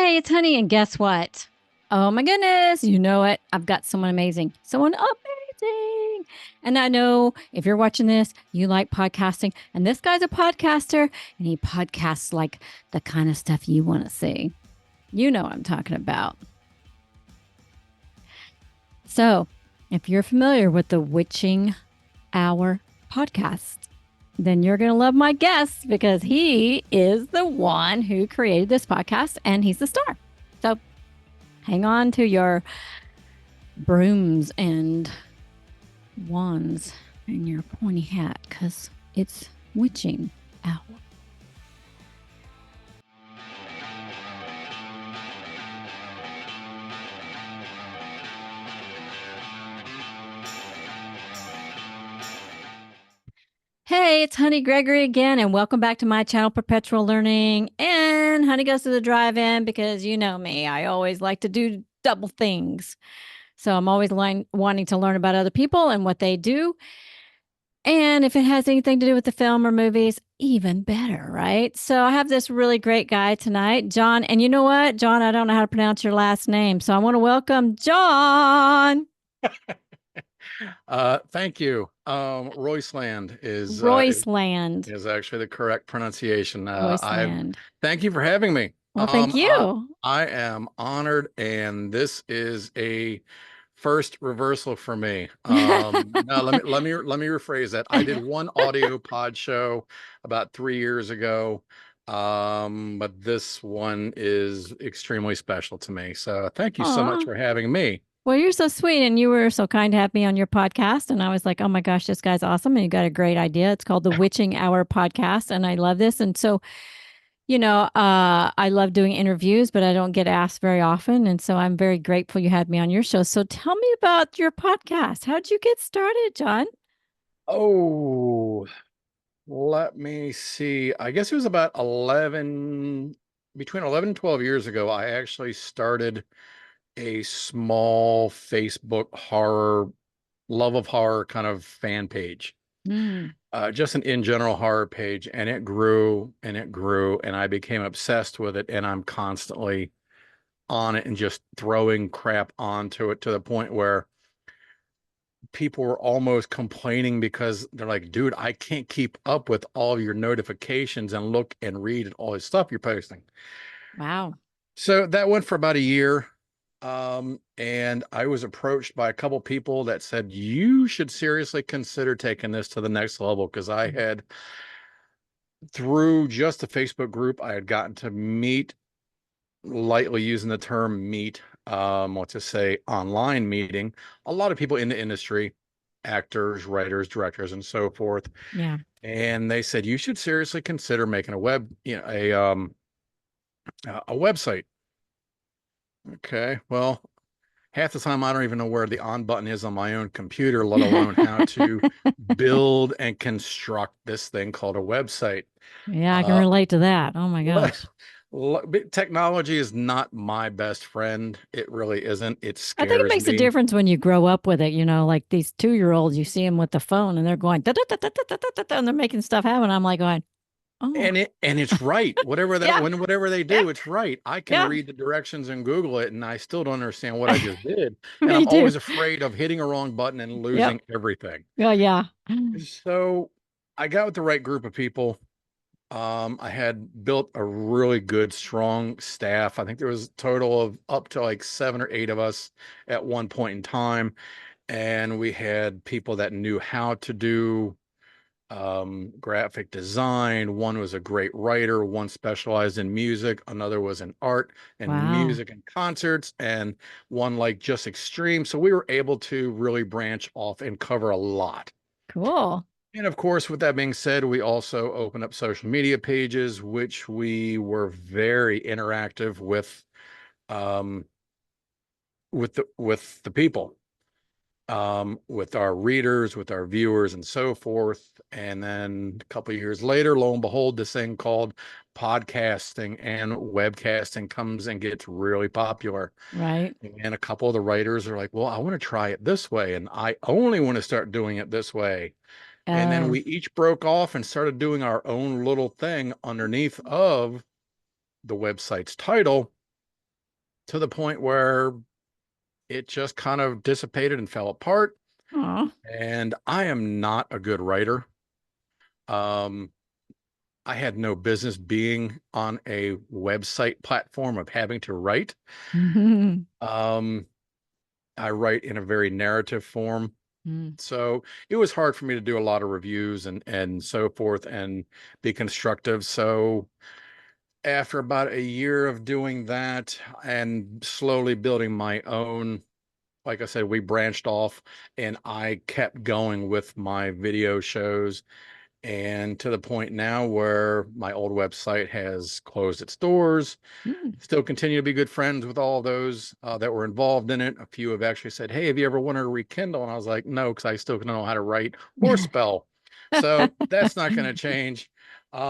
Hey, it's Honey, and guess what? Oh my goodness, you know it. I've got someone amazing. Someone amazing. And I know if you're watching this, you like podcasting. And this guy's a podcaster, and he podcasts like the kind of stuff you want to see. You know what I'm talking about. So, if you're familiar with the Witching Hour podcast, then you're going to love my guest because he is the one who created this podcast and he's the star. So hang on to your brooms and wands and your pointy hat because it's witching hour. Hey, it's Honey Gregory again, and welcome back to my channel, Perpetual Learning. And Honey goes to the drive-in because you know me, I always like to do double things. So I'm always wanting to learn about other people and what they do. And if it has anything to do with the film or movies, even better, right? So I have this really great guy tonight, John. And you know what, John, I don't know how to pronounce your last name. So I want to welcome John. Thank you. Royceland Royceland. is actually the correct pronunciation. Royceland. Thank you for having me. Well, thank you. I am honored, and this is a first reversal for me. No, let me rephrase that. I did one audio pod show about 3 years ago. But this one is extremely special to me. So thank you so much for having me. Well, you're so sweet, and you were so kind to have me on your podcast. And I was like, oh my gosh, this guy's awesome. And you got a great idea. It's called the Witching Hour podcast. And I love this. And so, I love doing interviews, but I don't get asked very often. And so I'm very grateful you had me on your show. So tell me about your podcast. How'd you get started, John? Oh, let me see. I guess it was about between 11 and 12 years ago, I actually started a small Facebook love of horror kind of fan page. Just an in general horror page, and it grew and it grew, and I became obsessed with it, and I'm constantly on it and just throwing crap onto it to the point where people were almost complaining because they're like, dude, I can't keep up with all of your notifications and look and read all this stuff you're posting. Wow. So that went for about a year. And I was approached by a couple people that said, you should seriously consider taking this to the next level. Because I had, through just the Facebook group, I had gotten to meet, lightly using the term meet, online meeting, a lot of people in the industry, actors, writers, directors, and so forth. Yeah. And they said, you should seriously consider making a website. Okay, well, half the time I don't even know where the on button is on my own computer, let alone how to build and construct this thing called a website. Yeah, I can relate to that. Oh my gosh. Technology is not my best friend. It really isn't. It scares I think it makes me. a difference when you grow up with it. Like these 2-year-olds, you see them with the phone and they're going, da, da, da, da, da, da, da, and they're making stuff happen. I'm like going, oh. And it's right. Whatever whatever they do, it's right. I can read the directions and Google it, and I still don't understand what I just did. And I'm always afraid of hitting a wrong button and losing everything. Yeah. So I got with the right group of people. I had built a really good, strong staff. I think there was a total of up to like 7 or 8 of us at one point in time. And we had people that knew how to do graphic design. One was a great writer, one specialized in music, another was in art and music and concerts, and one like just extreme. So we were able to really branch off and cover a lot. Cool. And of course, with that being said, we also opened up social media pages, which we were very interactive with the people, with our readers, with our viewers, and so forth. And then a couple of years later, lo and behold, this thing called podcasting and webcasting comes and gets really popular. Right. And a couple of the writers are like, well, I want to try it this way, and I only want to start doing it this way. And then we each broke off and started doing our own little thing underneath of the website's title. to the point where it just kind of dissipated and fell apart. Oh. And I am not a good writer. Um, I had no business being on a website platform of having to write. Um, I write in a very narrative form. So it was hard for me to do a lot of reviews and so forth and be constructive. So after about a year of doing that and slowly building my own, like I said, we branched off and I kept going with my video shows, and to the point now where my old website has closed its doors. Mm. Still continue to be good friends with all those that were involved in it. A few have actually said, "Hey, have you ever wanted to rekindle?" And I was like, "No, because I still don't know how to write or spell." So that's not going to change. And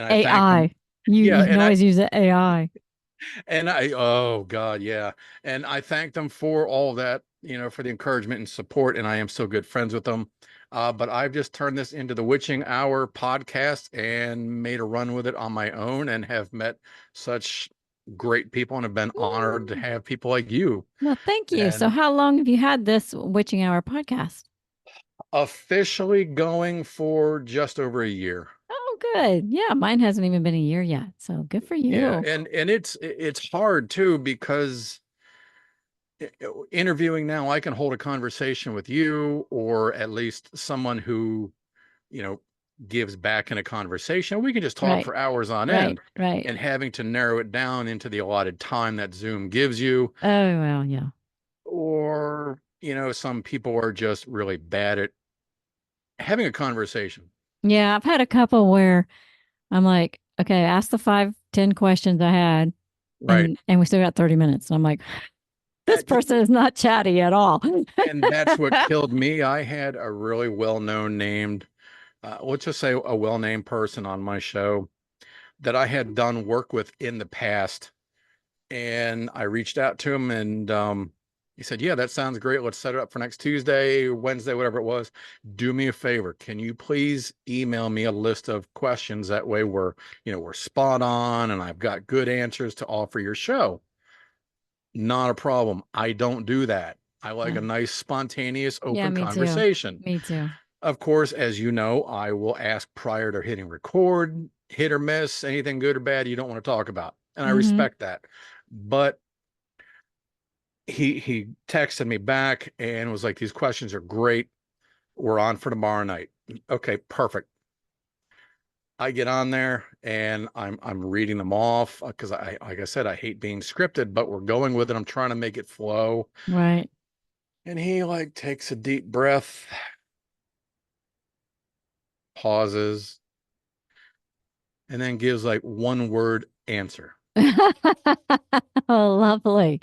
I thank them. AI. Yeah, You can always use the AI. oh God, yeah. And I thank them for all that, for the encouragement and support. And I am still good friends with them. But I've just turned this into the Witching Hour podcast and made a run with it on my own and have met such great people and have been honored to Woo. have people like you. Well, thank you. So And how long have you had this Witching Hour podcast? officially going for just over a year. Oh, good. Yeah, mine hasn't even been a year yet. So good for Yeah, you. and it's hard too because interviewing now, I can hold a conversation with you or at least someone who, you know, gives back in a conversation. We can just talk Right. for hours on Right. end, Right. and having to narrow it down into the allotted time that Zoom gives you, Oh, well, yeah. or, some people are just really bad at having a conversation. Yeah, I've had a couple where I'm like, okay, ask the 5, 10 questions I had, Right. and we still got 30 minutes. And I'm like, this person is not chatty at all. And that's what killed me. I had a really well-known named, let's just say a well-named person on my show that I had done work with in the past. And I reached out to him and he said, "Yeah, that sounds great. Let's set it up for next Tuesday, Wednesday, whatever it was. Do me a favor. Can you please email me a list of questions? That way we're spot on and I've got good answers to offer your show." Not a problem. I don't do that. I like Yeah. a nice, spontaneous, Yeah, open me too. conversation. Me too. Of course, as you know, I will ask prior to hitting record, hit or miss, anything good or bad you don't want to talk about. And I Mm-hmm. respect that. But he texted me back and was like, "These questions are great. We're on for tomorrow night." Okay, perfect. I get on there and I'm reading them off because I like I said, I hate being scripted, but we're going with it. I'm trying to make it flow. Right. And he like takes a deep breath, pauses, and then gives like one word answer. Oh, lovely.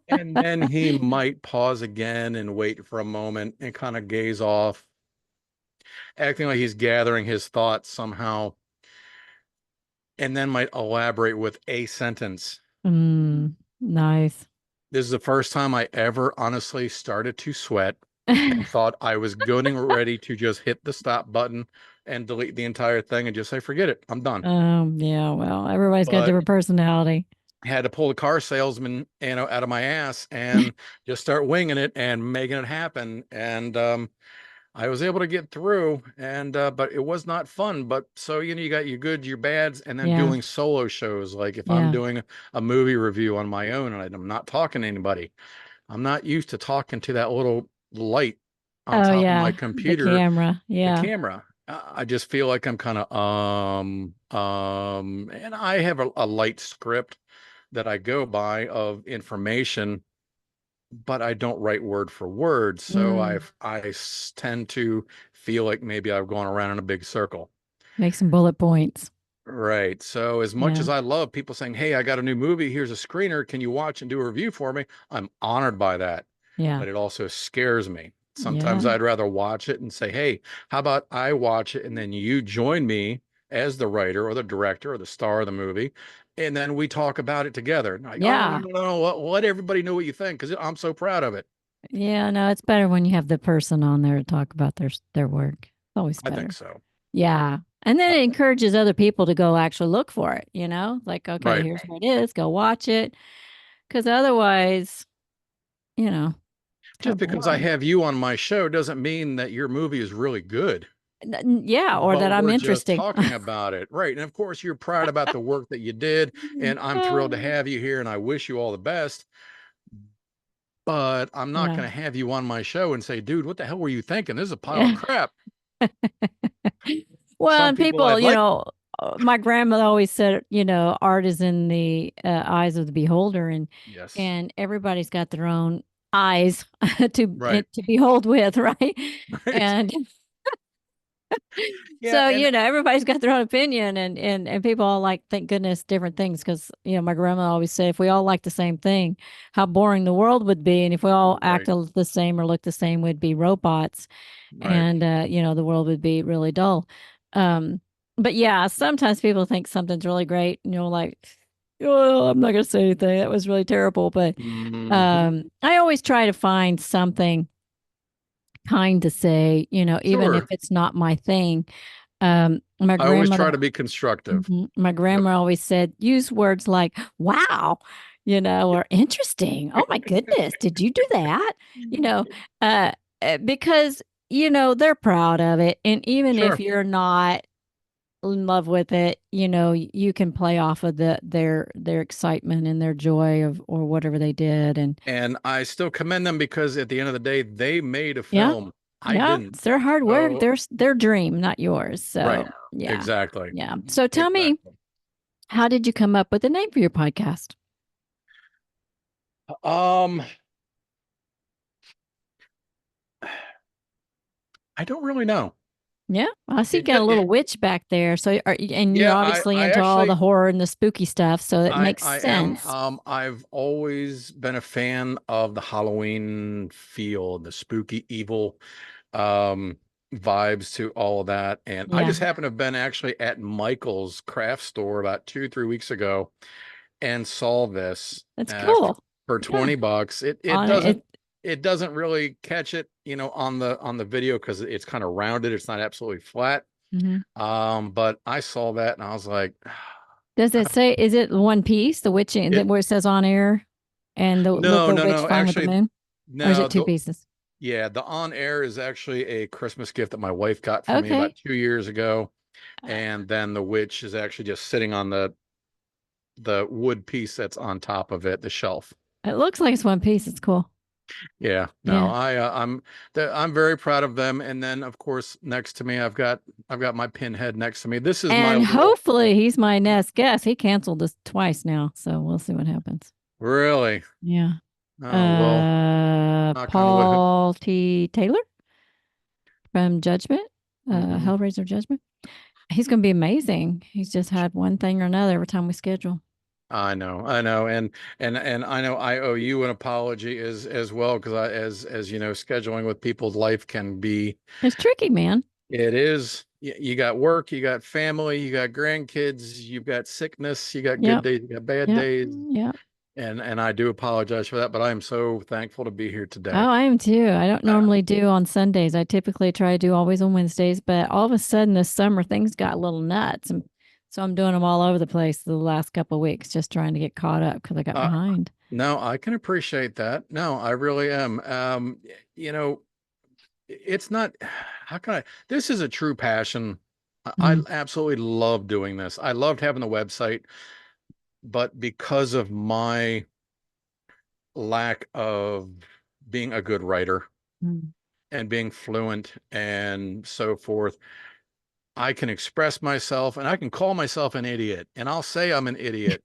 And then he might pause again and wait for a moment and kind of gaze off, acting like he's gathering his thoughts somehow, and then might elaborate with a sentence. Nice. This is the first time I ever honestly started to sweat and thought I was getting ready to just hit the stop button and delete the entire thing and just say, "Forget it, I'm done." Yeah, well, everybody's got a But different personality. had to pull the car salesman, out of my ass and just start winging it and making it happen. And I was able to get through, and but it was not fun. But so you got your goods, your bads, and then Yeah. doing solo shows. Like if I'm Yeah. doing a movie review on my own and I'm not talking to anybody, I'm not used to talking to that little light on Oh, top of my yeah. The computer, camera. the Yeah. camera. I just feel like I'm kind of and I have a light script that I go by of information, but I don't write word for word. So Mm. tend to feel like maybe I've gone around in a big circle. Make some bullet points. Right. So as much Yeah. as I love people saying, "Hey, I got a new movie. Here's a screener. Can you watch and do a review for me?" I'm honored by that, Yeah. but it also scares me. Sometimes Yeah. I'd rather watch it and say, "Hey, how about I watch it and then you join me as the writer or the director or the star of the movie, and then we talk about it together." And like, "Oh, no, Yeah. no, no, let everybody know what you think because I'm so proud of it." Yeah. No, it's better when you have the person on there to talk about their work. It's always I think better. so. Yeah. And then it encourages other people to go actually look for it, like, okay, Right. here's where it is, go watch it. Because otherwise, it's kind Just of because I boring. have you on my show doesn't mean that your movie is really good. Yeah, or But that I'm we're just interesting. talking about it. Right. And of course, you're proud about the work that you did. And I'm thrilled to have you here and I wish you all the best. But I'm not Yeah. going to have you on my show and say, dude, what the hell were you thinking? This is a pile of Yeah. crap. Well, Some and people people, I'd like. my grandmother always said, art is in the eyes of the beholder, and Yes. and everybody's got their own eyes Right. to behold with, right? Right. And Yeah. so, And everybody's got their own opinion, and people all like, thank goodness, different things, because my grandma always said, if we all like the same thing, how boring the world would be, and if we all right. acted the same or looked the same, we'd be robots, Right. and the world would be really dull. Um, but yeah, sometimes people think something's really great, and you're like, oh, I'm not gonna say anything. That was really terrible. But Hmm. I always try to find something kind to say, even if Sure. it's not my thing. My I always grandmother, try to be constructive. my Yep. grandma always said, use words like "wow," or "interesting." Oh my goodness, did you do that? You know, uh, because they're proud of it, and even if Sure. you're not in love with it, you can play off of their excitement and their joy of or whatever they did, and And I still commend them because at the end of the day, they made a yeah, film. I yeah, didn't. it's their hard work, So, their dream, not yours. right. So yeah, Exactly. yeah. So tell me, Exactly. how did you come up with the name for your podcast? Um, I don't really know. Yeah, I see you It got a just, little witch back there. So, and you're yeah, obviously I into all the actually, horror and the spooky stuff. So it makes I am, sense. I've always been a fan of the Halloween feel, the spooky, evil, um, vibes to all of that. And I Yeah, just happened to have been actually at Michael's craft store about 2, 3 weeks ago and saw this that's uh, for, cool. for Yeah, 20 bucks. on it. It doesn't really catch it, on the video because it's kind of rounded. It's not absolutely flat. Mhm. But I saw that and I was like, Does it say? Is it one piece, the witch, it where it says on air, and no, the no, witch no. flying with the Actually, moon, or is no, it two pieces? yeah, the on air is actually a Christmas gift that my wife got for me about Okay. 2 years ago. Uh, And then the witch is actually just sitting on the wood piece that's on top of it, the shelf. It looks like it's one piece. It's cool. Yeah, no, Yeah. I'm very proud of them. And then of course next to me I've got my pinhead next to me. This is my And little hopefully he's my next guest. He canceled this twice now, so we'll see what happens. really. Yeah. Oh well, knock on wood. Paul T. Taylor from Judgment, Hmm. Hellraiser Judgment. He's going to be amazing. He's just had one thing or another every time we schedule. I know, and I know I owe you an apology as well because as you know, scheduling with people's life can be. It's tricky, man. It is. You got work, you got family, you got grandkids, you've got sickness, you got good Yep. days, you got bad Yep. days, Yep. and I do apologize for that, but I am so thankful to be here Oh, today. I am too. I don't Uh, normally do on Sundays. I typically try to do always on Wednesdays, but all of a sudden this summer things got a little nuts. And so I'm doing them all over the place the last couple of weeks, just trying to get caught up because I got uh, behind. no, I can appreciate that. No, I really am. You know, it's not, how can I, this is a true passion. I Mm, absolutely love doing this. I loved having the website, but because of my lack of being a good writer mm. and being fluent and so forth, I can express myself and I can call myself an idiot and I'll say I'm an idiot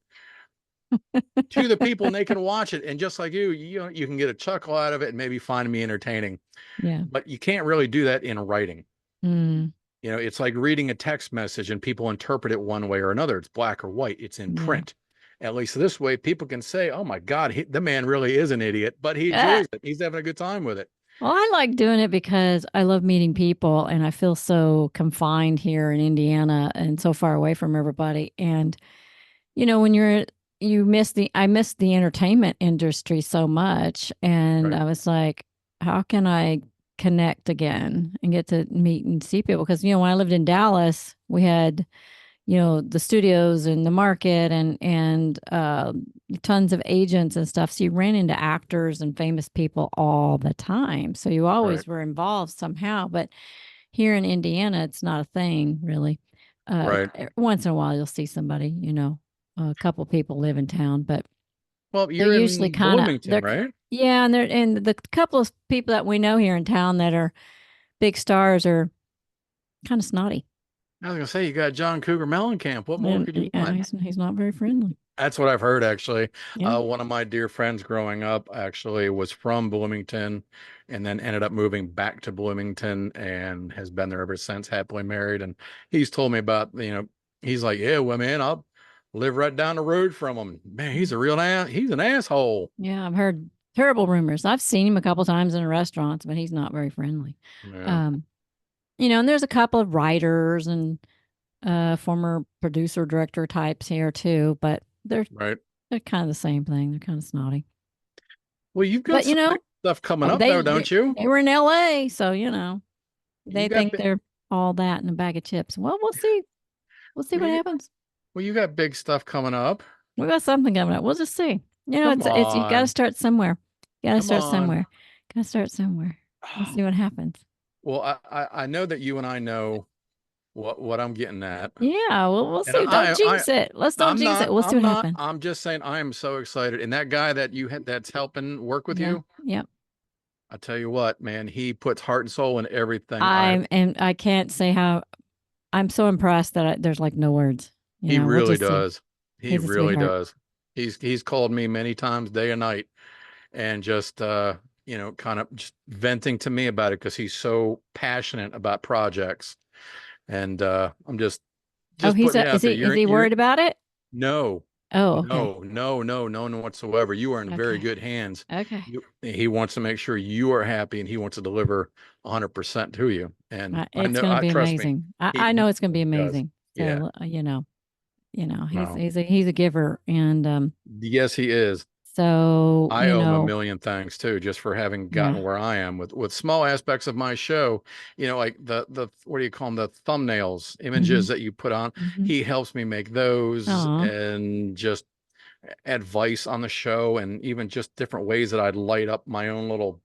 to the people and they can watch it. And just like you can get a chuckle out of it and maybe find me entertaining, Yeah. but you can't really do that in writing. Mm, It's like reading a text message and people interpret it one way or another. It's black or white. It's in yeah. print. At least this way, people can say, "Oh my God, the man really is an idiot," but he Ah, enjoys it. He's having a good time with it. well, I like doing it because I love meeting people and I feel so confined here in Indiana and so far away from everybody. And, when I miss the entertainment industry so much. And Right. I was like, how can I connect again and get to meet and see people. Because, you know, when I lived in Dallas, we had, you know, the studios and the market and tons of agents and stuff. So you ran into actors and famous people all the time. So you Right. always were involved somehow. But here in Indiana, it's not a thing really. Right. Once in a while, you'll see somebody, you know, a couple people live in town, but Well, they're you're usually in kind of Bloomington, they're right? yeah, and the couple of people that we know here in town that are big stars are kind of snotty. I was gonna say you got John Cougar Mellencamp. What more And could you yeah, want? he's not very friendly. That's what I've heard actually. Yeah. One of my dear friends growing up actually was from Bloomington and then ended up moving back to Bloomington and has been there ever since, happily married. And he's told me about, he's like, yeah, well, man, I'll live right down the road from him. Man, he's a real ass. He's an asshole. Yeah, I've heard terrible rumors. I've seen him a couple times in restaurants, but he's not very friendly. Yeah, Um, you know, and there's a couple of writers and former producer director types here too, but right. they're kind of the same thing. They're kind of snotty. Well, you've got But you some big know, stuff coming oh, up though, don't you? they were in LA, so you know, You they got think big, they're all that in a bag of chips. Well, we'll see. We'll see well, what you, happens. well, you got big stuff coming up. We got something coming up. We'll just see. You know, Come it's you got to on, start somewhere. You got to come start on. somewhere. Got to start somewhere. We'll see what happens. Well, I know that you and I know what I'm getting at. Yeah, well, we'll And see. Don't jinx it. Let's don't jinx it. We'll see what happens. I'm just saying I am so excited. And that guy that you had that's helping work with Yeah, you, yeah. I tell you what, man, he puts heart and soul in everything. I can't say how I'm so impressed that there's like no words. You He know, we'll really just see. does. He He's a really sweetheart. does. He's called me many times day and night and just kind of just venting to me about it because he's so passionate about projects. And I'm Oh, just putting it is out there. is he You're worried about it? no, Oh, okay. no, no, no, no, no whatsoever. You are in very Okay. good hands. Okay. He wants to make sure you are happy and he wants to deliver 100% to you. And I It's know, going to I be trust me, amazing. he, I he know it's going to be does. amazing. Yeah. So, you know, No. he's a giver. And, Yes, he is. so, I you owe him a know, million thanks too, just for having yeah. gotten where I am with small aspects of my show. Like the what do you call them? The thumbnails, Mm-hmm. images that you put on. Mm-hmm. He helps me make those Oh, and just advice on the show and even just different ways that I'd light up my own little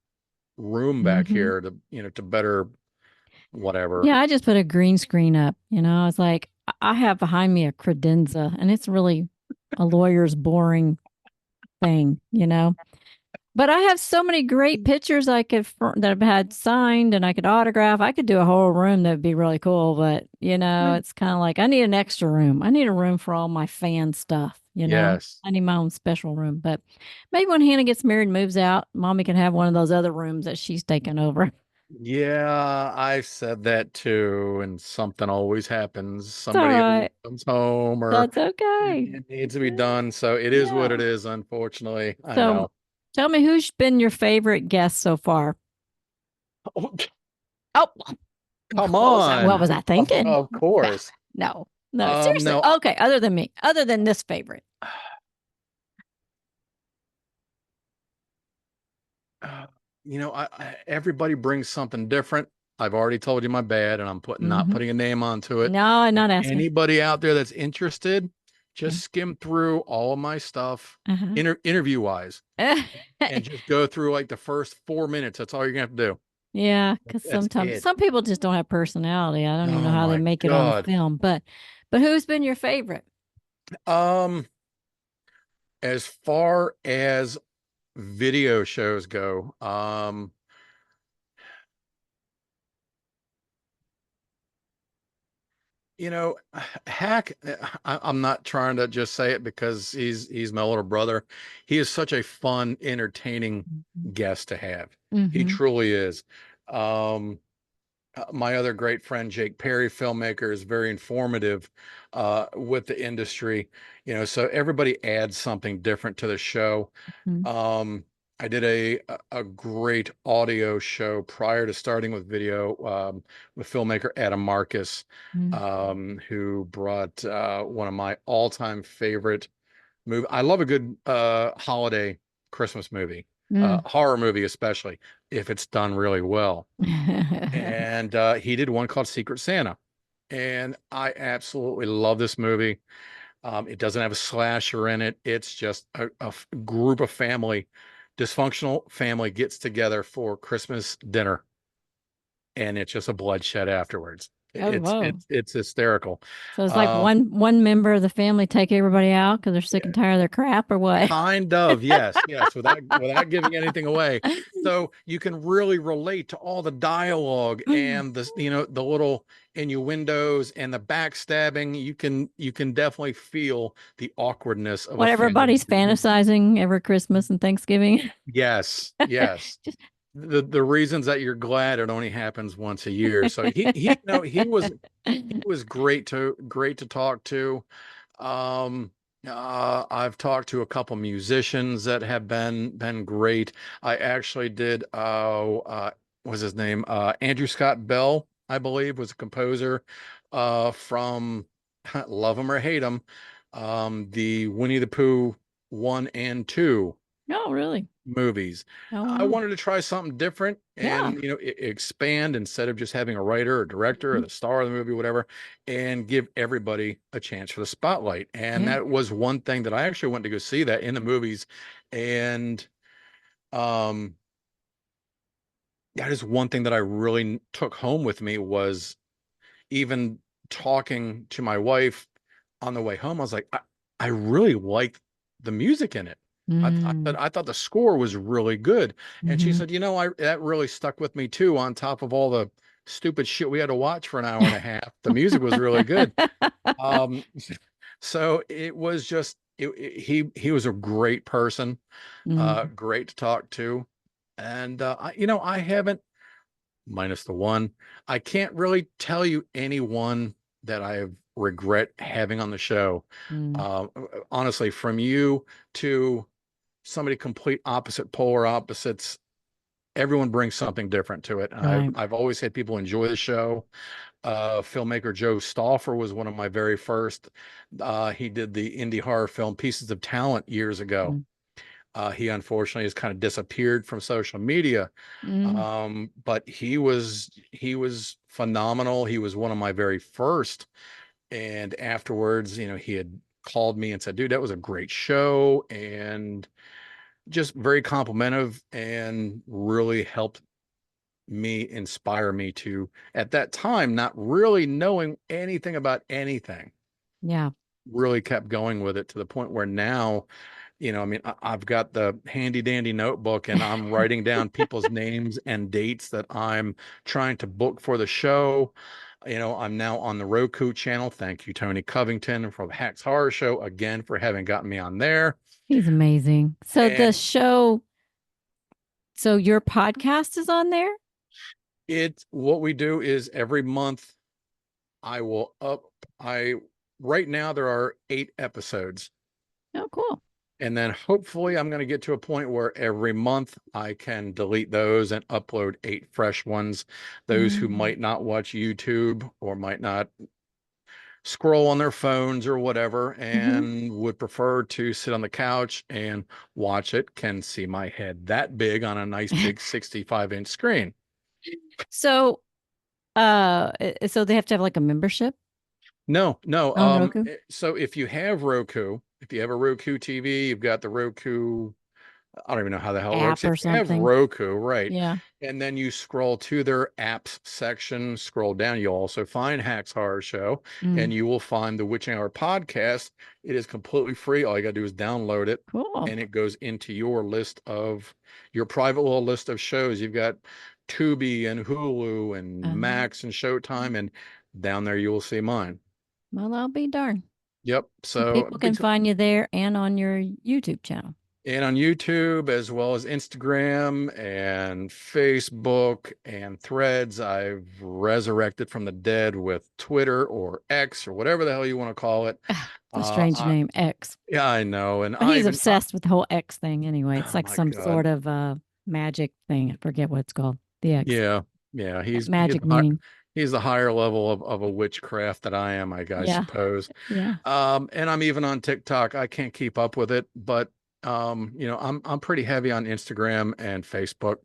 room back mm-hmm. here to to better whatever. Yeah, I just put a green screen up. You know, it's like I have behind me a credenza, and it's really a lawyer's boring thing, you know. But I have so many great pictures that I've had signed and I could autograph. I could do a whole room that would be really cool. But, you know, it's kind of like I need an extra room. I need a room for all my fan stuff, you know. Yes. I need my own special room. But maybe when Hannah gets married and moves out, mommy can have one of those other rooms that she's taken over. Yeah, I've said that too, and something always happens. It's all Somebody right. comes home or That's okay. it needs to be done. So it is what Yeah. it is, unfortunately. I So know. tell me who's been your favorite guest so far? Oh, Oh, come what on. was I thinking? Of course. No, no, seriously. No, Okay, other than me, other than this favorite. uh, everybody brings something different. I've already told you my bad, and I'm not Hmm. putting a name onto it. No, I'm not asking. Anybody out there that's interested, Yeah. just skim through all of my stuff, Uh-huh. interview wise, and just go through like the first 4 minutes. That's all you're gonna have to do. Yeah, because That's sometimes it. some people just don't have personality. I don't even know Oh how they my make it on God. film. But who's been your favorite? Um, as far as video shows go, you know, Hack, I'm not trying to just say it because he's my older brother. He is such a fun, entertaining guest to have. He Mm-hmm. truly is. Um, my other great friend Jake Perry, filmmaker, is very informative with the industry. So everybody adds something different to the show. Mm-hmm. Um, I did a great audio show prior to starting with video with filmmaker Adam Marcus, who brought one of my all-time favorite movie. I love a good holiday Christmas movie. Mm. horror movie, especially if it's done really well. And he did one called Secret Santa. And I absolutely love this movie. It doesn't have a slasher in it. It's just a group of family, dysfunctional family gets together for Christmas dinner, and it's just a bloodshed afterwards. Oh, It's whoa. it's it's hysterical. So it's like Um, one member of the family take everybody out because they're sick and tired of their crap or what? Kind of, yes, yes, without giving anything away. So you can really relate to all the dialogue and the the little innuendos and the backstabbing. You can definitely feel the awkwardness of a What family. everybody's fantasizing every Christmas and Thanksgiving. Yes, yes. Just The reasons that you're glad it only happens once a year. So he was great to talk to. Um, I've talked to a couple musicians that have been great. I actually did what was his name? Andrew Scott Bell, I believe, was a composer from love him or hate him, the Winnie the Pooh 1 and 2 oh, really? movies. Oh, I wow. wanted to try something different Yeah. and expand instead of just having a writer or director or Mhm. the star of the movie, whatever, and give everybody a chance for the spotlight. And Yeah. that was one thing that I actually went to go see that in the movies. And um that is one thing that I really took home with me was even talking to my wife on the way home. I was like, I really liked the music in it. Mm. I thought the score was really good. And she Hmm. said, that really stuck with me too, on top of all the stupid shit we had to watch for an hour and a half. The music was really good. Um, so it was just, he was a great person, Mm. great to talk to. And, I haven't, minus the one, I can't really tell you anyone that I regret having on the show. Mm. Honestly, from you to somebody complete opposite, polar opposites, everyone brings something different to it. And I've Right. I've always had people enjoy the show. Filmmaker Joe Stauffer was one of my very first. He did the indie horror film Pieces of Talent years ago. Mm. He unfortunately has kind of disappeared from social media. Mm. But he was phenomenal. He was one of my very first. And afterwards, he had called me and said, dude, that was a great show. And just very complimentive and really helped me, inspire me to, at that time, not really knowing anything about anything, Yeah. really kept going with it to the point where now, I mean, I've got the handy dandy notebook and I'm writing down people's names and dates that I'm trying to book for the show. I'm now on the Roku channel. Thank you, Tony Covington from Hacks Horror Show, again, for having gotten me on there. He's amazing. So the And show, so your podcast is on there? what we do is every month I will up, I, right now there are 8 episodes. Oh, cool. And then hopefully I'm going to get to a point where every month I can delete those and upload 8 fresh ones. Those who Mm. might not watch YouTube or might not scroll on their phones or whatever Hmm. and would prefer to sit on the couch and watch it can see my head that big on a nice big 65-inch screen. So, so they have to have like a membership No, no. on Roku So if you have Roku, if you have a Roku TV, you've got the Roku, I don't even know how the hell it works. app If or you have something. Roku, right, Yeah. and then you scroll to their apps section, scroll down, you'll also find Hacks Horror Show, Mm. and you will find the Witching Hour podcast. It is completely free. All you gotta do is download it, Cool. and it goes into your private little list of shows. You've got Tubi and Hulu and Um, Max and Showtime, and down there you will see mine. well, I'll be darned. Yep. So So people can find you there and on your YouTube channel. and on YouTube, as well as Instagram and Facebook and Threads. I've resurrected from the dead with Twitter or X or whatever the hell you want to call it. It's a strange I, name, X. yeah, I know. And But he's obsessed with the whole X thing anyway. It's oh like my some God. sort of magic thing. I forget what it's called. The X. Yeah. Yeah. Magic meaning. He's the higher level of a witchcraft that I am, I Yeah. suppose. Yeah. And I'm even on TikTok. I can't keep up with it, but I'm pretty heavy on Instagram and Facebook,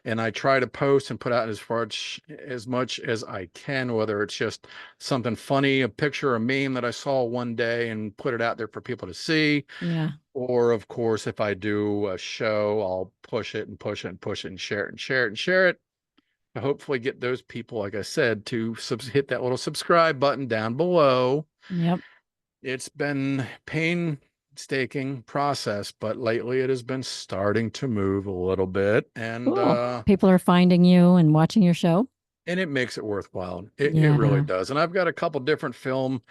and I try to post and put out as much as I can, whether it's just something funny, a picture, a meme that I saw one day and put it out there for people to see. Yeah. Or of course, if I do a show, I'll push it and push it and push it and share it and share it and share it to hopefully get those people, like I said, to hit that little subscribe button down below. Yep. It's been painstaking process, but lately it has been starting to move a little bit, Cool. People are finding you and watching your show. and it makes it worthwhile. It really Yeah. does. And I've got a couple different film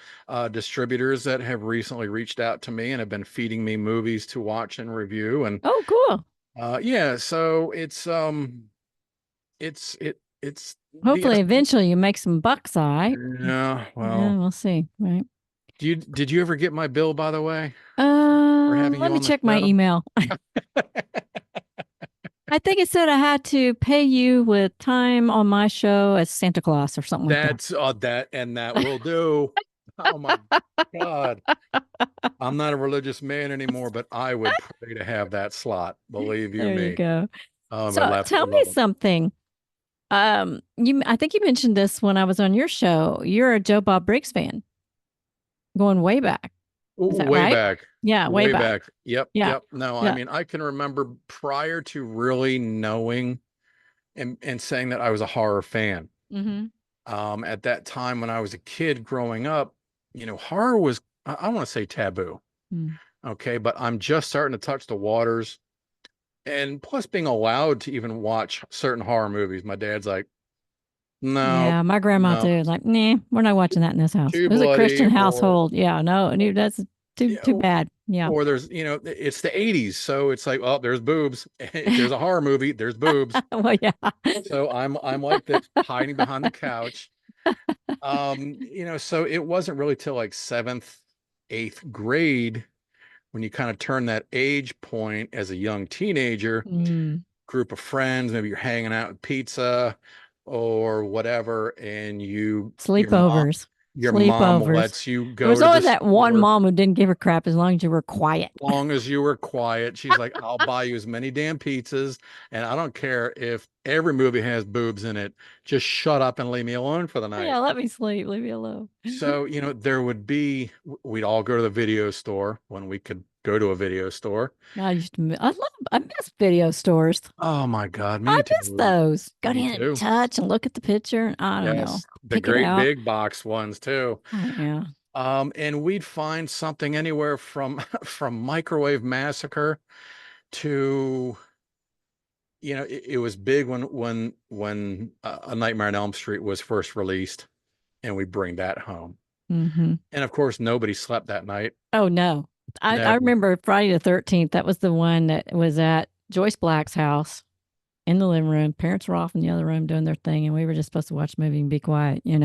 distributors that have recently reached out to me and have been feeding me movies to watch and review. And Oh, cool. yeah, so it's the Hopefully, eventually you make some bucks, all right? yeah, Yeah, well, we'll see. Right. did you ever get my bill, by the way, for having Let you me on the check my show? email. I think it said I had to pay you with time on my show as Santa Claus or something like that. That's that will do. Oh my God. I'm not a religious man anymore, but I would pray to have that slot. Believe you There you me. go. I would So tell absolutely me love them. something. I think you mentioned this when I was on your show. You're a Joe Bob Briggs fan, going way back. Is that Way right? back. Yeah, way Way back. back. Yep. Yeah, Yep. No, I yeah. mean, I can remember prior to really knowing and saying that I was a horror fan. Mm-hmm. At that time when I was a kid growing up, horror was, I want to say taboo. Mm. Okay. But I'm just starting to touch the waters. And plus being allowed to even watch certain horror movies. My dad's like, no, Yeah, my grandma no, too. Like, nah, we're not watching that in this house. too It was a bloody, Christian household. Yeah, no, that's yeah, too bad. Yeah. or there's, it's the 80s. So it's like, oh, there's boobs. If there's a horror movie, there's boobs. Well, yeah. So I'm like this, hiding behind the couch. So it wasn't really till like seventh, eighth grade when you kind of turn that age point as a young teenager, Mm. group of friends, maybe you're hanging out with pizza or whatever, and Sleepovers. your mom Sleepovers. lets you There go was to the always that one store. mom who didn't give a crap as long as you were quiet. Long as you were quiet, she's like, I'll buy you as many damn pizzas, and I don't care if every movie has boobs in it. Just shut up and leave me alone for the night. Yeah, let me sleep. Leave me alone. So, we'd all go to the video store when we could go to a video store. I miss video stores. Oh my God, I me miss too. those. Go Me in and too. touch and look at the picture. And I don't know. Yes, the Pick it great out. big box ones too. Oh, yeah. And we'd find something anywhere from from Microwave Massacre to, it was big when A Nightmare on Elm Street was first released, and we bring that home. Hmm. And of course, nobody slept that night. Oh, no. I Never. remember Friday the 13th. That was the one that was at Joyce Black's house in the living room. Parents were off in the other room doing their thing, and we were just supposed to watch the movie and be quiet. And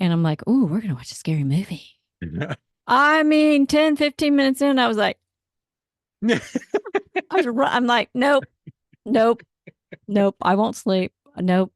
I'm like, ooh, we're going to watch a scary movie. I mean, 10, 15 minutes in, I was like, I'm like, nope, nope, nope. I won't sleep. Nope,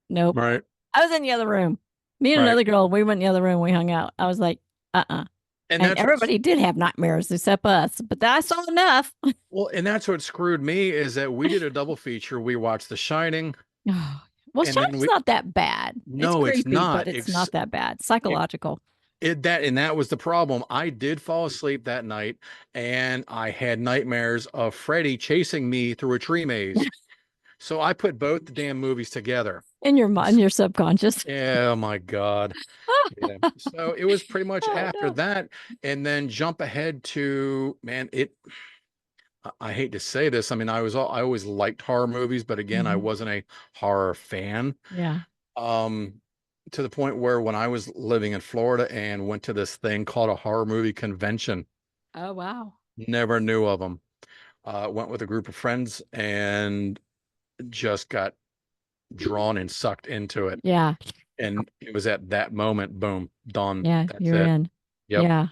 nope. Right. I was in the other room. Me and Right. another girl, we went in the other room. We hung out. I was like, uh-uh. And And everybody did have nightmares except us, but I saw enough. well, and that's what screwed me is that we did a double feature. We watched The Shining, Oh, well, and then Shark's not that bad. It's no, it's creepy, not. but it's not that bad. Psychological. That was the problem. I did fall asleep that night, and I had nightmares of Freddy chasing me through a tree maze. So I put both the damn movies together. In your mind, your subconscious. Oh my God. Yeah. So it was pretty much Oh, after no. that, and then jump ahead to, man, I hate to say this. I mean, I always liked horror movies, but again, I Mhm. wasn't a horror fan. Yeah. To the point where when I was living in Florida and went to this thing called a horror movie convention, Oh, wow. never knew of them. Went with a group of friends and just got drawn and sucked into it. Yeah. And it was at that moment, boom, done. Yeah. That's You're it. in. Yep. Yeah.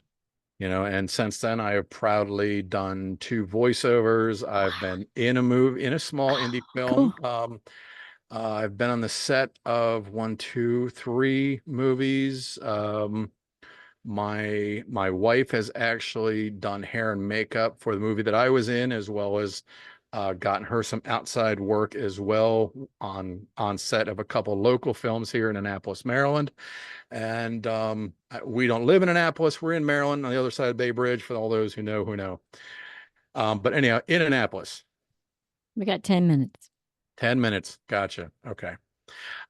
And since then I have proudly done 2 voiceovers. I've been in a small indie film. Cool. I've been on the set of 1, 2, 3 movies. My wife has actually done hair and makeup for the movie that I was in, as well as gotten her some outside work as well on set of a couple local films here in Annapolis, Maryland. And we don't live in Annapolis. We're in Maryland on the other side of Bay Bridge, for all those who know, who know. But anyhow, in Annapolis, We got 10 minutes. 10 minutes. Gotcha. Okay.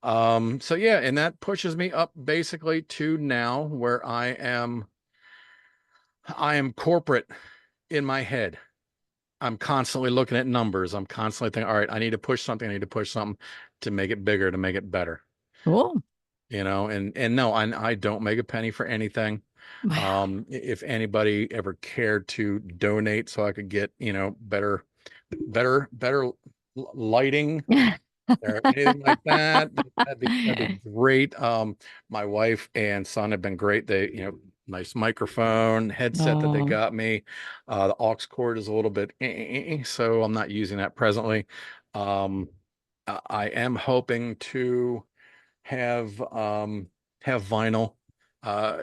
So yeah, and that pushes me up basically to now where I am corporate in my head. I'm constantly looking at numbers. I'm constantly thinking, all right, I need to push something. I need to push something to make it bigger, to make it better. Cool. And no, I don't make a penny for anything. Wow. If anybody ever cared to donate so I could get, better lighting or anything like that, that'd be great. My wife and son have been great. They, nice microphone headset that they Oh, got me. The aux cord is a little bit, so I'm not using that presently. Um, I am hoping to have have uh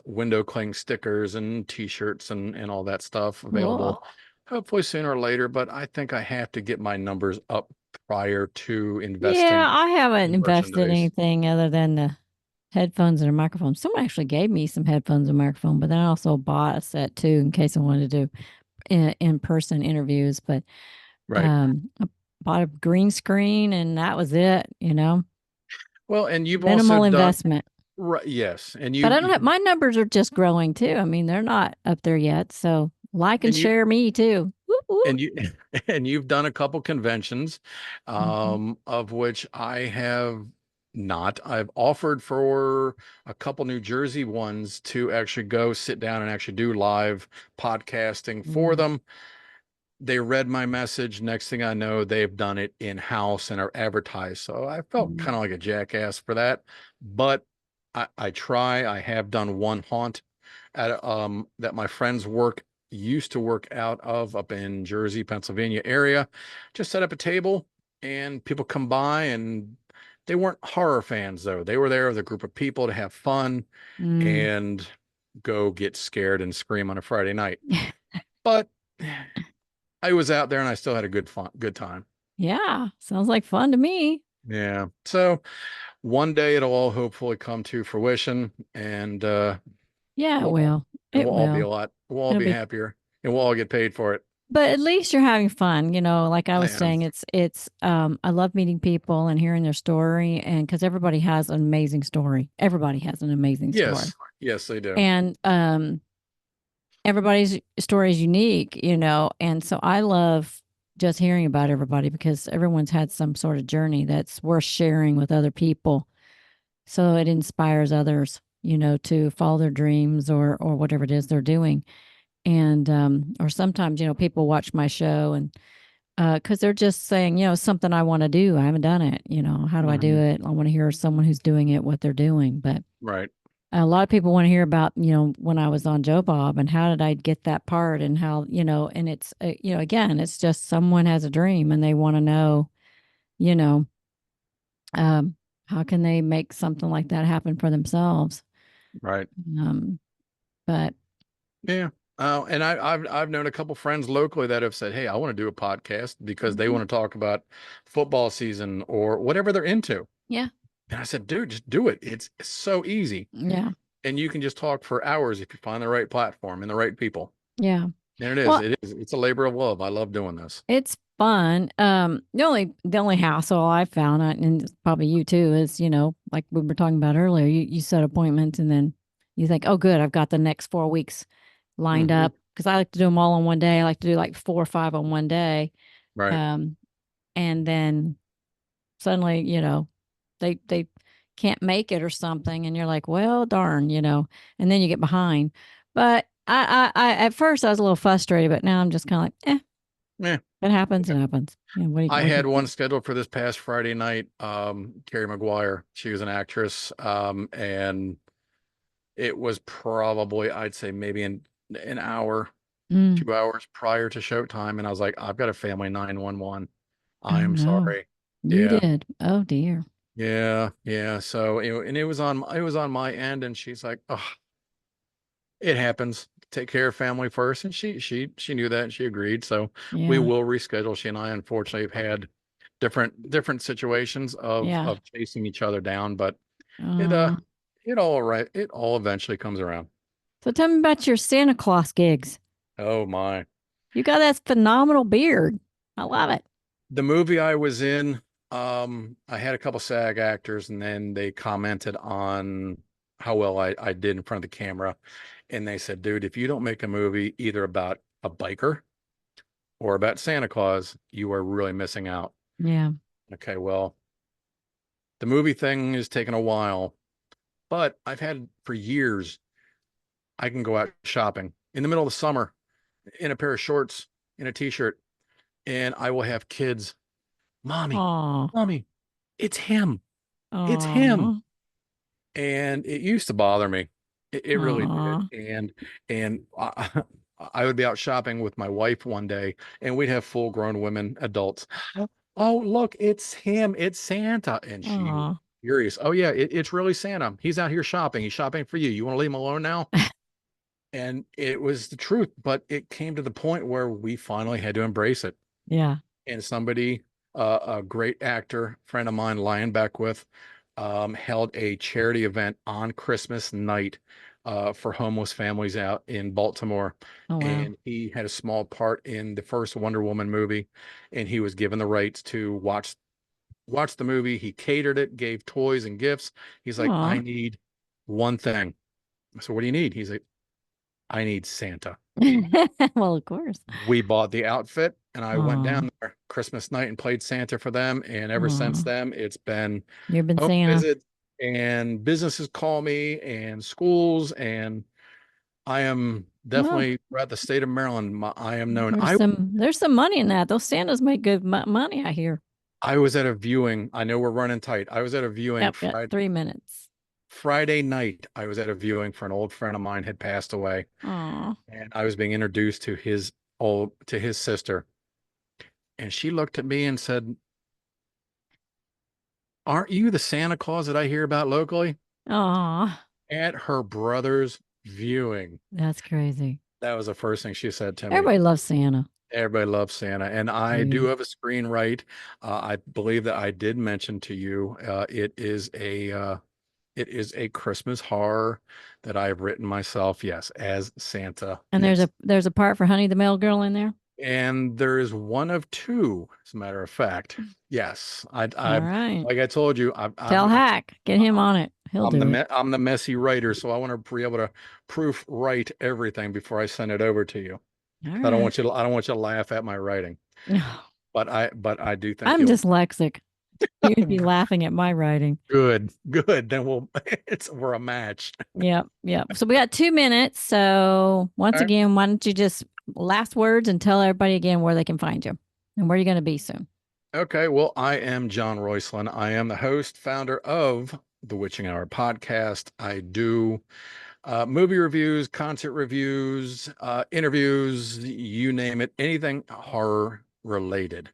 window cling stickers and t-shirts and all that stuff available cool. hopefully sooner or later, but I think I have to get my numbers up prior to Yeah, investing I haven't in invested merchandise. anything other than the headphones and a microphone. Someone actually gave me some headphones and microphone, but then I also bought a set too in case I wanted to do in-person interviews. But Right. I bought a green screen and that was it. Well, and you've also Minimal done investment. right. Yes. And But you I don't have my numbers are just growing too. I mean, they're not up there yet. So like and and you share me too. Whoop, whoop. and you and you've done a couple conventions, Mhm. of which I have not. I've offered for a couple New Jersey ones to actually go sit down and actually do live podcasting for Mm. them. They read my message. Next thing I know, they've done it in-house and are advertised. So I felt Mm. kind of like a jackass for that. But I try. I have done one haunt at that my friends work used to work out of up in Jersey, Pennsylvania area. Just set up a table and people come by, and they weren't horror fans though. They were there with a group of people to have fun Mm. and go get scared and scream on a Friday night. But I was out there and I still had a good time. Yeah, sounds like fun to me. Yeah. So one day it'll all hopefully come to fruition, and Yeah, it we'll all will. It will. we'll all It'll be be, happier, and we'll all get paid for it. but at least you're having fun, like I I was am. saying, I love meeting people and hearing their story, and because everybody has an amazing story. Everybody has an amazing story. Yes. Yes, they do. And everybody's story is unique, and so I love just hearing about everybody because everyone's had some sort of journey that's worth sharing with other people. So it inspires others, to follow their dreams or whatever it is they're doing. And or sometimes, people watch my show and because they're just saying, something I want to do. I haven't done it. How do I do Mhm. it? I want to hear someone who's doing it, what they're doing. But Right. a lot of people want to hear about, when I was on Joe Bob and how did I get that part and how, and it's, again, it's just someone has a dream and they want to know, you know, um, how can they make something like that happen for themselves? Right. Um, but Yeah. And I've known a couple friends locally that have said, "Hey, I want to do a podcast because they mhm, want to talk about football season or whatever they're into." yeah, And I said, "Dude, just do it. It's so easy, yeah, and you can just talk for hours if you find the right platform and the right people." yeah. And it is. Well, It is. It's a labor of love. I love doing this. it's fun. The only hassle I found, and it's probably you too, is, like we were talking about earlier, you set appointments and then you think, oh, good, I've got the next 4 weeks lined Hmm. up because I like to do them all on one day. I like to do like 4 or 5 on one day. Right. Um, and then suddenly, they can't make it or something, and you're like, well, darn, and then you get behind. But I at first I was a little frustrated, but now I'm just kind of like, Yeah. it happens, it happens. Yeah, I what do had you one do? scheduled for this past Friday night. Carrie McGuire. She was an actress. And it was probably, I'd say maybe an hour, Mm. 2 hours prior to showtime. And I was like, I've got a family 911. I Oh am no, sorry. you Yeah. did. Oh dear. Yeah. Yeah. So, and it was on my end, and she's like, oh. it happens. Take care of family first. And she knew that and she agreed. So we Yeah. will reschedule. She and I unfortunately have had different situations Yeah. of chasing each other down, but it Uh, it all eventually comes around. so tell me about your Santa Claus gigs. Oh my. You got that phenomenal beard. I love it. The movie I was in, I had a couple SAG actors and then they commented on how well I did in front of the camera. And they said, dude, if you don't make a movie either about a biker or about Santa Claus, you are really missing out. Yeah. Okay, well, the movie thing is taking a while, but I've had for years, I can go out shopping in the middle of the summer in a pair of shorts, in a t-shirt, and I will have kids, mommy, Aw. mommy, it's him. It's him. Aw. And it used to bother me. It really did. Aw. And I would be out shopping with my wife one day, and we'd have full grown women, adults. Oh, look, it's him. It's Santa. And she was Aw. furious. Oh, yeah, it's really Santa. He's out here shopping. He's shopping for you. You want to leave him alone now? And it was the truth, but it came to the point where we finally had to embrace it. Yeah. And somebody, a great actor friend of mine, Lion Beckwith, held a charity event on Christmas night for homeless families out in Baltimore. Oh, wow. And he had a small part in the first Wonder Woman movie, and he was given the rights to watch the movie. He catered it, gave toys and gifts. He's like, I Aw. need one thing. So what do you need? He's like, I need Santa. Well, of course. We bought the outfit and I went Aw. down there Christmas night and played Santa for them. And ever since Aw. then, it's been You've been home Santa. visits and businesses call me and schools. And I am Well, definitely throughout the state of Maryland. I am known. there's some money in that. Those Santas make good money, I hear. I was at a viewing. I know we're running tight. I was at a viewing Yep, yep. 3 minutes. Friday night. I was at a viewing for an old friend of mine had passed away. Aw. And I was being introduced to his sister. And she looked at me and said, aren't you the Santa Claus that I hear about locally? Aw. At her brother's viewing. That's crazy. That was the first thing she said to me. Everybody loves Santa. Everybody loves Santa. And I do have a screenwrite. I believe that I did mention to you, it is a Christmas horror that I have written myself. Yes, as Santa. And Yes. there's a part for Honey the Mail Girl in there. And there is one of two, as a matter of fact. Yes, All right. like I told you, Tell Hack, get him on it. He'll do it. I'm the messy writer, so I want to be able to proof write everything before I send it over to you. All I don't right. want you to laugh at my writing, but I do think I'm you'll dyslexic. You'd be laughing at my writing. good. Then we're a match. Yep, yep. So we got 2 minutes. So once All right. again, why don't you just last words and tell everybody again where they can find you and where you're going to be soon. Okay, well, I am John Roycelyn. I am the host, founder of the Witching Hour podcast. I do movie reviews, concert reviews, interviews, you name it, anything horror related.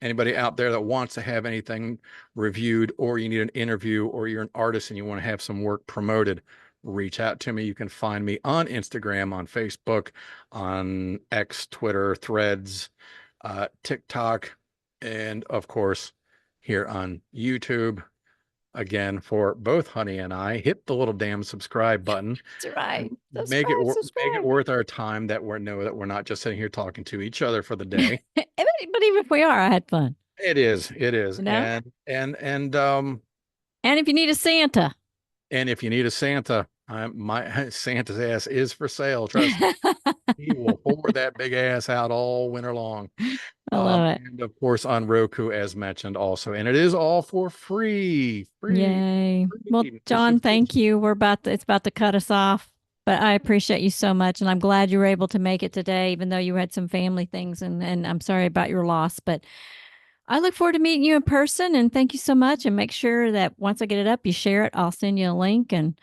Anybody out there that wants to have anything reviewed, or you need an interview, or you're an artist and you want to have some work promoted, reach out to me. You can find me on Instagram, on Facebook, on X, Twitter, Threads, TikTok, and of course, here on YouTube. Again, for both Honey and I, hit the little damn subscribe button. That's right. Make it worth our time that we're not just sitting here talking to each other for the day. But even if we are, I had fun. It is. You know? And if you need a Santa. And if you need a Santa, my Santa's ass is for sale. Trust me. He will pour that big ass out all winter long. I love it. And of course on Roku, as mentioned also. And it is all for free. Yay. Well, John, thank you. It's about to cut us off, but I appreciate you so much. And I'm glad you were able to make it today, even though you had some family things and I'm sorry about your loss, but I look forward to meeting you in person, and thank you so much. And make sure that once I get it up, you share it. I'll send you a link and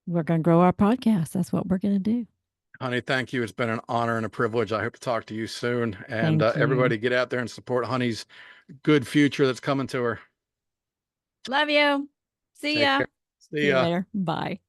we're going to grow our podcast. That's what we're going to do. Honey, thank you. It's been an honor and a privilege. I hope to talk to you soon. And everybody get out there and support Honey's good future that's coming to her. Love you. See ya. Care. See See you ya. later. Bye.